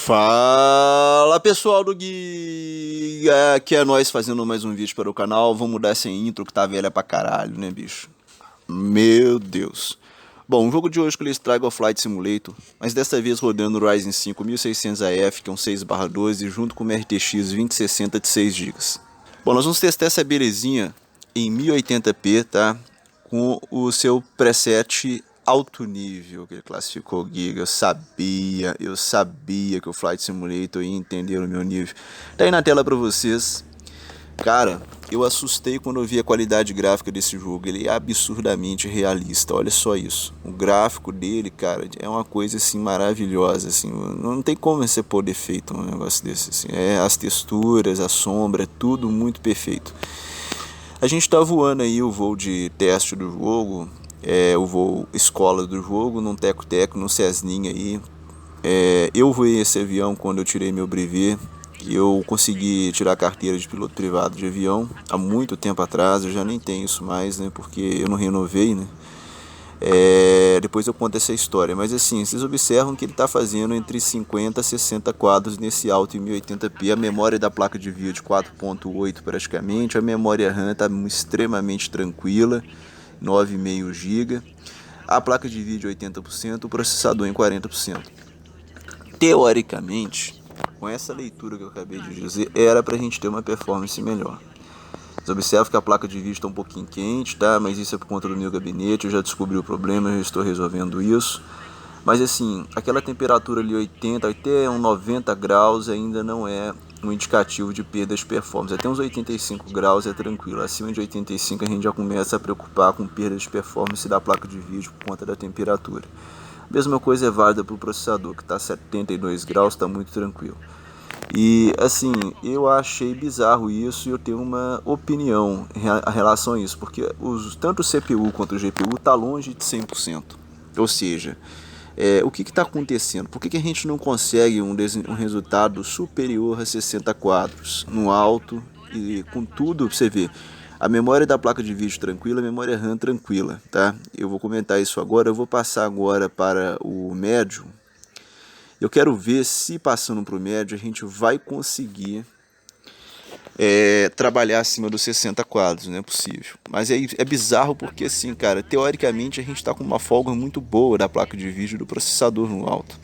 Fala pessoal do Gui, aqui é nós fazendo mais um vídeo para o canal. Vamos mudar essa intro que tá velha pra caralho, né bicho? Meu Deus. Bom, o jogo de hoje que eu lhes trago é o Flight Simulator, mas dessa vez rodando o Ryzen 5 1600AF, que é um 6/12, junto com o RTX 2060 de 6GB. Bom, nós vamos testar essa belezinha em 1080p, tá? Com o seu preset alto nível que ele classificou Giga. Eu sabia que o Flight Simulator ia entender o meu nível. Tá aí na tela pra vocês. Cara, eu assustei quando eu vi a qualidade gráfica desse jogo. Ele é absurdamente realista, olha só isso. O gráfico dele, cara, é uma coisa assim maravilhosa, assim. Não tem como você pôr defeito um negócio desse, assim. As texturas, a sombra, tudo muito perfeito. A gente tá voando aí o voo de teste do jogo, o voo escola do jogo, num teco-teco, num Cessninha aí. Eu voei esse avião quando eu tirei meu brevet. Eu consegui tirar a carteira de piloto privado de avião há muito tempo atrás. Eu já nem tenho isso mais, né? Porque eu não renovei, né? Depois eu conto essa história. Mas assim, vocês observam que ele está fazendo entre 50 a 60 quadros nesse alto em 1080p. A memória da placa de vídeo 4.8 praticamente. A memória RAM está extremamente tranquila, 9,5 GB. A placa de vídeo 80%, o processador em 40%. Teoricamente, com essa leitura que eu acabei de dizer, era para a gente ter uma performance melhor. Vocês observam que a placa de vídeo está um pouquinho quente, tá? Mas isso é por conta do meu gabinete, eu já descobri o problema, eu estou resolvendo isso. Mas assim, aquela temperatura ali 80 até uns 90 graus ainda não é um indicativo de perda de performance. Até uns 85 graus é tranquilo, acima de 85 a gente já começa a preocupar com perda de performance da placa de vídeo por conta da temperatura. A mesma coisa é válida para o processador, que está a 72 graus, está muito tranquilo. E assim, eu achei bizarro isso e eu tenho uma opinião em relação a isso, porque tanto o CPU quanto o GPU está longe de 100%. Ou seja, o que está acontecendo? Por que a gente não consegue um resultado superior a 60 quadros no alto e com tudo, você vê, a memória da placa de vídeo tranquila, a memória RAM tranquila, tá? Eu vou comentar isso agora, eu vou passar agora para o médio. Eu quero ver se passando para o médio a gente vai conseguir trabalhar acima dos 60 quadros, não é possível. Mas é bizarro porque assim, cara, teoricamente a gente está com uma folga muito boa da placa de vídeo e do processador no alto.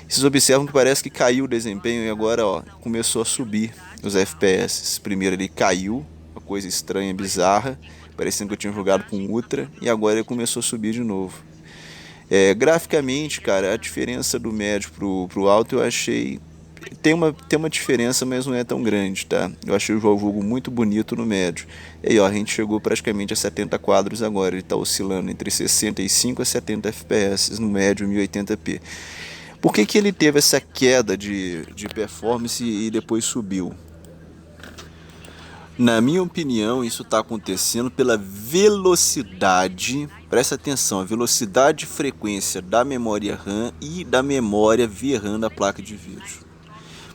Vocês observam que parece que caiu o desempenho e agora começou a subir os FPS. Primeiro ele caiu, uma coisa estranha, bizarra, parecendo que eu tinha jogado com Ultra, e agora ele começou a subir de novo. Graficamente, cara, a diferença do médio pro alto eu achei... Tem uma diferença, mas não é tão grande, tá? Eu achei o jogo muito bonito no médio. E aí, a gente chegou praticamente a 70 quadros agora. Ele tá oscilando entre 65 a 70 FPS no médio 1080p. Por que ele teve essa queda de performance e depois subiu? Na minha opinião, isso está acontecendo pela velocidade, presta atenção, a velocidade e frequência da memória RAM e da memória VRAM da placa de vídeo.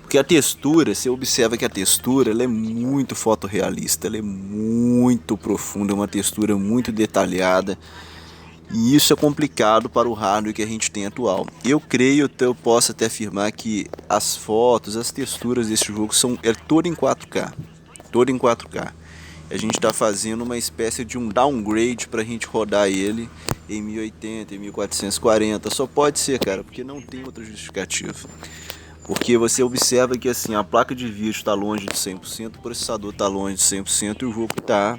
Porque a textura, você observa que a textura ela é muito fotorrealista, ela é muito profunda, é uma textura muito detalhada. E isso é complicado para o hardware que a gente tem atual. Eu creio, eu posso até afirmar que as fotos, as texturas desse jogo são todo em 4K. Todo em 4K. A gente está fazendo uma espécie de um downgrade para a gente rodar ele em 1080, em 1440. Só pode ser, cara, porque não tem outra justificativa. Porque você observa que assim, a placa de vídeo está longe de 100%, o processador está longe de 100% e o jogo está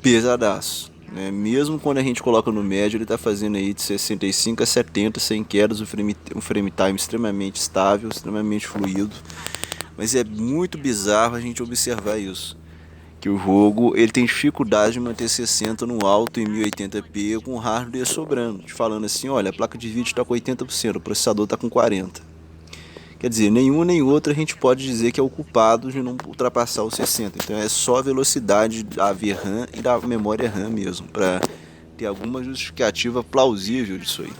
pesadaço. Né? Mesmo quando a gente coloca no médio, ele está fazendo aí de 65 a 70 sem quedas, um frame time extremamente estável, extremamente fluido. Mas é muito bizarro a gente observar isso. Que o jogo ele tem dificuldade de manter 60 no alto em 1080p com o hardware sobrando. Te falando assim, olha, a placa de vídeo está com 80%, o processador está com 40%. Quer dizer, nenhum nem outro a gente pode dizer que é o culpado de não ultrapassar os 60. Então é só a velocidade da VRAM e da memória RAM mesmo, para ter alguma justificativa plausível disso aí.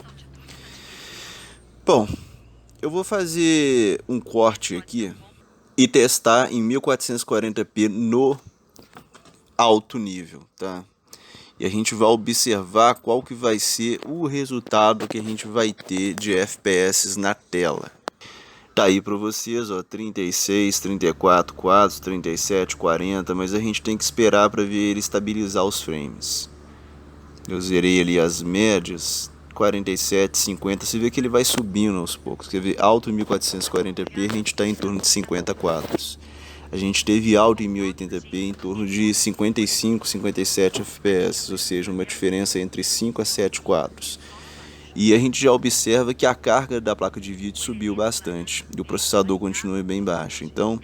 Bom, eu vou fazer um corte aqui e testar em 1440p no alto nível, tá? E a gente vai observar qual que vai ser o resultado que a gente vai ter de FPS na tela. Tá aí para vocês, ó, 36, 34 quadros, 37, 40, mas a gente tem que esperar para ver ele estabilizar os frames. Eu zerei ali as médias, 47, 50, você vê que ele vai subindo aos poucos. Quer ver, alto em 1440p, a gente está em torno de 50 quadros. A gente teve alto em 1080p em torno de 55, 57 fps, ou seja, uma diferença entre 5 a 7 quadros. E a gente já observa que a carga da placa de vídeo subiu bastante e o processador continua bem baixo. Então,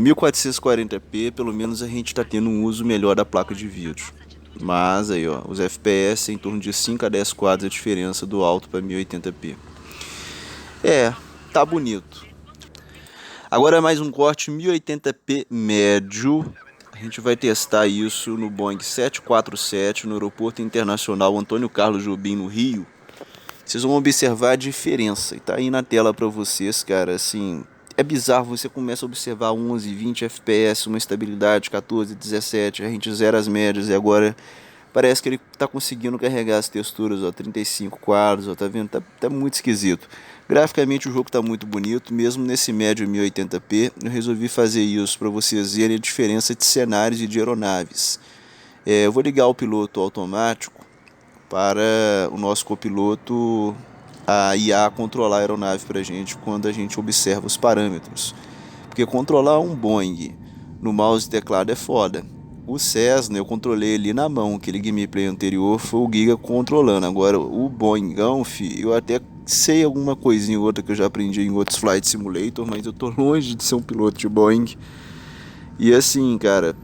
1440p, pelo menos a gente está tendo um uso melhor da placa de vídeo. Mas aí, ó, os FPS em torno de 5 a 10 quadros a diferença do alto para 1080p. Tá bonito. Agora mais um corte 1080p médio. A gente vai testar isso no Boeing 747 no Aeroporto Internacional Antônio Carlos Jobim, no Rio. Vocês vão observar a diferença. E tá aí na tela para vocês, cara, assim, é bizarro, você começa a observar 11, 20 FPS, uma estabilidade 14, 17, a gente zera as médias e agora parece que ele tá conseguindo carregar as texturas, ó, 35 quadros, ó, tá vendo? Tá muito esquisito. Graficamente o jogo tá muito bonito, mesmo nesse médio 1080p, eu resolvi fazer isso para vocês verem a diferença de cenários e de aeronaves. Eu vou ligar o piloto automático para o nosso copiloto, a IA, controlar a aeronave para a gente quando a gente observa os parâmetros. Porque controlar um Boeing no mouse e teclado é foda. O Cessna eu controlei ali na mão, aquele gameplay anterior foi o Giga controlando. Agora o Boeingão, eu até sei alguma coisinha ou outra que eu já aprendi em outros Flight Simulator, mas eu tô longe de ser um piloto de Boeing. E assim, cara,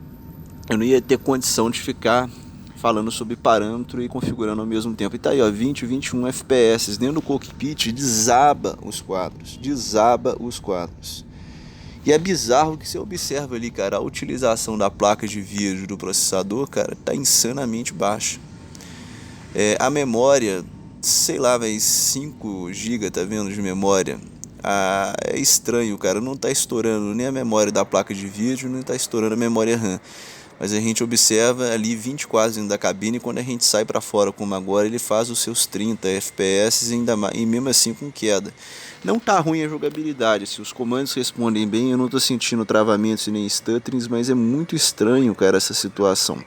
eu não ia ter condição de ficar falando sobre parâmetro e configurando ao mesmo tempo. E tá aí, ó, 20, 21 FPS. Dentro do cockpit desaba os quadros. E é bizarro que você observa ali, cara, a utilização da placa de vídeo do processador, cara, tá insanamente baixa. A memória, sei lá, velho, 5 GB, tá vendo, de memória. É estranho, cara, não tá estourando nem a memória da placa de vídeo, nem tá estourando a memória RAM. Mas a gente observa ali 20 quadros dentro da cabine, e quando a gente sai para fora como agora, ele faz os seus 30 FPS ainda mais, e mesmo assim com queda. Não tá ruim a jogabilidade, se os comandos respondem bem, eu não tô sentindo travamentos e nem stutterings, mas é muito estranho, cara, essa situação.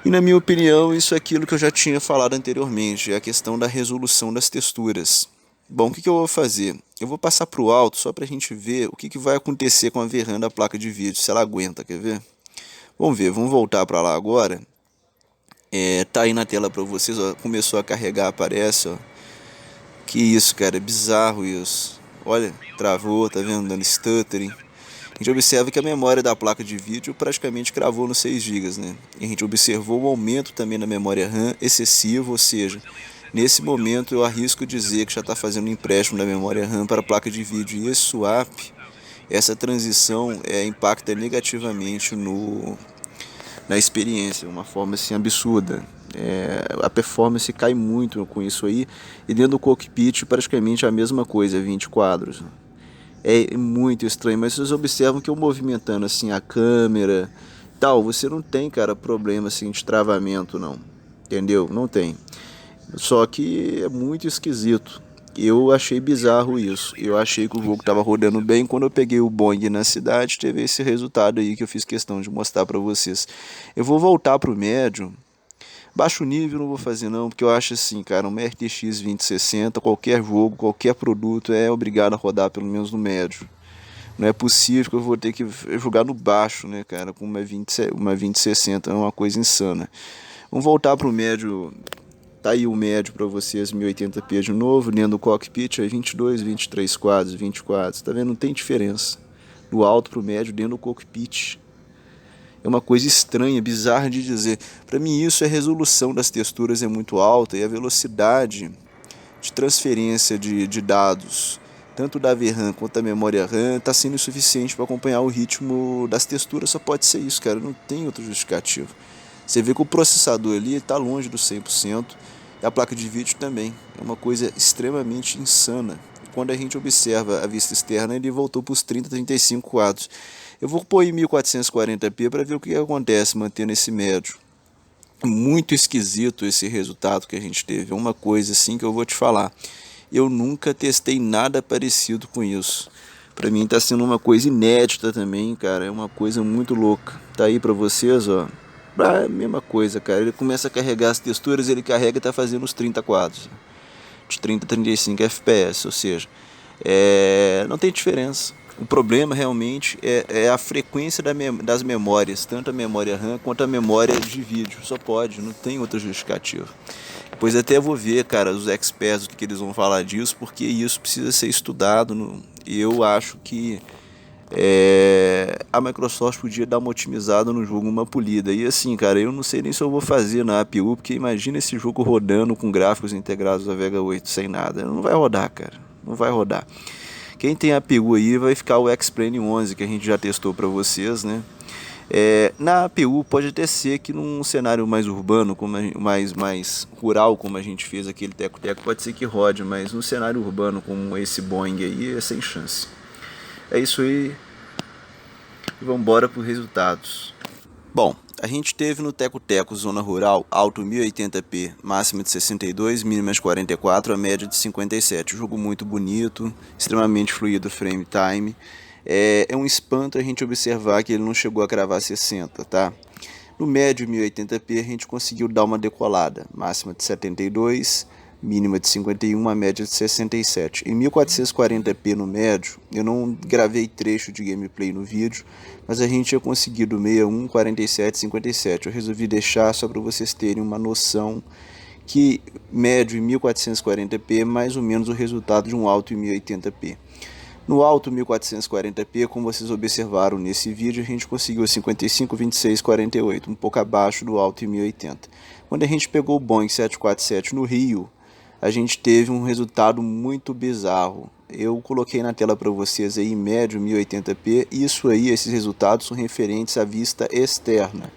E na minha opinião, isso é aquilo que eu já tinha falado anteriormente, é a questão da resolução das texturas. Bom, o que eu vou fazer? Eu vou passar para o alto só para a gente ver o que vai acontecer com a VRAM da placa de vídeo, se ela aguenta, quer ver? Vamos ver, vamos voltar para lá agora. Tá aí na tela para vocês, ó, começou a carregar, aparece, ó. Que isso, cara, é bizarro isso. Olha, travou, tá vendo, dando stuttering. A gente observa que a memória da placa de vídeo praticamente cravou nos 6 GB, né? E a gente observou o aumento também na memória RAM excessivo, ou seja, nesse momento eu arrisco dizer que já está fazendo um empréstimo da memória RAM para a placa de vídeo. E esse swap, essa transição impacta negativamente na experiência, uma forma assim absurda. A performance cai muito com isso aí, e dentro do cockpit praticamente a mesma coisa, 20 quadros. É muito estranho, mas vocês observam que eu movimentando assim a câmera tal, você não tem, cara, problema assim de travamento não, entendeu? Não tem. Só que é muito esquisito. Eu achei bizarro isso. Eu achei que o jogo estava rodando bem. Quando eu peguei o Boeing na cidade, teve esse resultado aí que eu fiz questão de mostrar para vocês. Eu vou voltar pro médio. Baixo nível não vou fazer não, porque eu acho assim, cara, uma RTX 2060, qualquer jogo, qualquer produto é obrigado a rodar pelo menos no médio. Não é possível que eu vou ter que jogar no baixo, né, cara, com uma 2060, é uma coisa insana. Vamos voltar pro médio. Tá aí o médio para vocês, 1080p de novo, dentro do cockpit é 22, 23 quadros, 20 quadros, tá vendo? Não tem diferença do alto pro médio dentro do cockpit. É uma coisa estranha, bizarra de dizer. Para mim isso é a resolução das texturas é muito alta e a velocidade de transferência de dados, tanto da VRAM quanto da memória RAM, está sendo suficiente para acompanhar o ritmo das texturas. Só pode ser isso, cara, não tem outro justificativo. Você vê que o processador ali está longe do 100%, e a placa de vídeo também. É uma coisa extremamente insana. Quando a gente observa a vista externa, ele voltou para os 30, 35 quadros. Eu vou pôr em 1440p para ver o que acontece mantendo esse médio. Muito esquisito esse resultado que a gente teve. É uma coisa assim que eu vou te falar. Eu nunca testei nada parecido com isso. Pra mim tá sendo uma coisa inédita também, cara. É uma coisa muito louca. Tá aí pra vocês, ó. Ah, mesma coisa, cara. Ele começa a carregar as texturas, ele carrega e tá fazendo os 30 quadros. De 30 a 35 FPS, ou seja, não tem diferença. O problema realmente é a frequência das memórias, tanto a memória RAM quanto a memória de vídeo. Só pode, não tem outra justificativa. Depois até vou ver, cara, os experts, o que eles vão falar disso, porque isso precisa ser estudado. Eu acho que a Microsoft podia dar uma otimizada no jogo, uma polida. E assim, cara, eu não sei nem se eu vou fazer na APU, porque imagina esse jogo rodando com gráficos integrados da Vega 8 sem nada. Não vai rodar, cara. Não vai rodar. Quem tem APU aí vai ficar o X-Plane 11, que a gente já testou para vocês, né? Na APU pode até ser que num cenário mais urbano, mais rural, como a gente fez aquele teco-teco, pode ser que rode, mas num cenário urbano como esse Boeing aí é sem chance. É isso aí, e vamos embora para os resultados. Bom, a gente teve no Teco-Teco Zona Rural alto 1080p, máxima de 62, mínima de 44, a média de 57. Jogo muito bonito, extremamente fluido frame time. É um espanto a gente observar que ele não chegou a cravar 60, tá? No médio 1080p a gente conseguiu dar uma decolada, máxima de 72, mínima de 51, a média de 67. Em 1440p no médio, eu não gravei trecho de gameplay no vídeo, mas a gente tinha conseguido 61, 47, 57. Eu resolvi deixar só para vocês terem uma noção que médio em 1440p é mais ou menos o resultado de um alto em 1080p. No alto 1440p, como vocês observaram nesse vídeo, a gente conseguiu 55, 26, 48, um pouco abaixo do alto em 1080. Quando a gente pegou o Boeing 747 no Rio, a gente teve um resultado muito bizarro. Eu coloquei na tela para vocês aí em médio 1080p, isso aí, esses resultados são referentes à vista externa.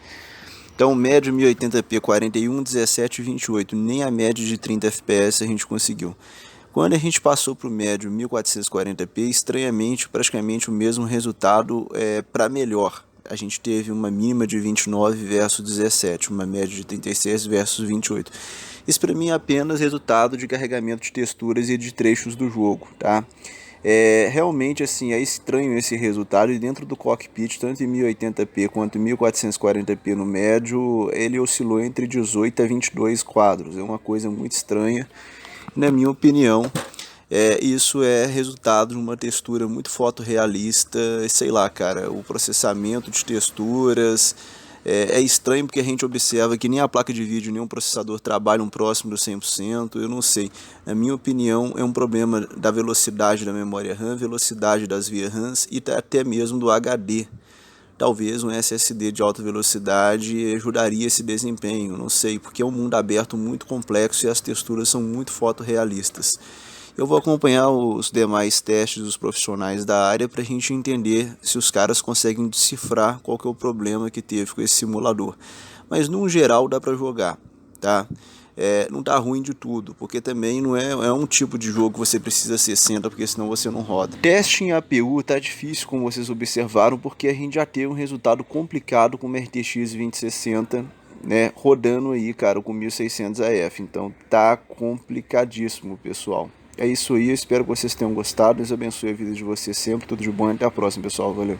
Então médio 1080p 41, 17 e 28, nem a média de 30 fps a gente conseguiu. Quando a gente passou para o médio 1440p, estranhamente, praticamente o mesmo resultado para melhor. A gente teve uma mínima de 29 versus 17, uma média de 36 versus 28. Isso para mim é apenas resultado de carregamento de texturas e de trechos do jogo, tá? Realmente assim, é estranho esse resultado, e dentro do cockpit, tanto em 1080p quanto em 1440p no médio, ele oscilou entre 18 a 22 quadros. É uma coisa muito estranha. Na minha opinião, isso é resultado de uma textura muito fotorrealista, sei lá, cara, o processamento de texturas é estranho, porque a gente observa que nem a placa de vídeo, nem o processador trabalham próximo do 100%, eu não sei. Na minha opinião, é um problema da velocidade da memória RAM, velocidade das VRAMs e até mesmo do HD. Talvez um SSD de alta velocidade ajudaria esse desempenho, não sei, porque é um mundo aberto muito complexo e as texturas são muito fotorrealistas. Eu vou acompanhar os demais testes dos profissionais da área para a gente entender se os caras conseguem decifrar qual que é o problema que teve com esse simulador. Mas no geral dá para jogar, tá? Não tá ruim de tudo, porque também não é um tipo de jogo que você precisa 60, porque senão você não roda. Teste em APU tá difícil, como vocês observaram, porque a gente já teve um resultado complicado com uma RTX 2060, né, rodando aí, cara, com 1600 AF. Então tá complicadíssimo, pessoal. É isso aí, eu espero que vocês tenham gostado. Deus abençoe a vida de vocês sempre, tudo de bom e até a próxima, pessoal. Valeu.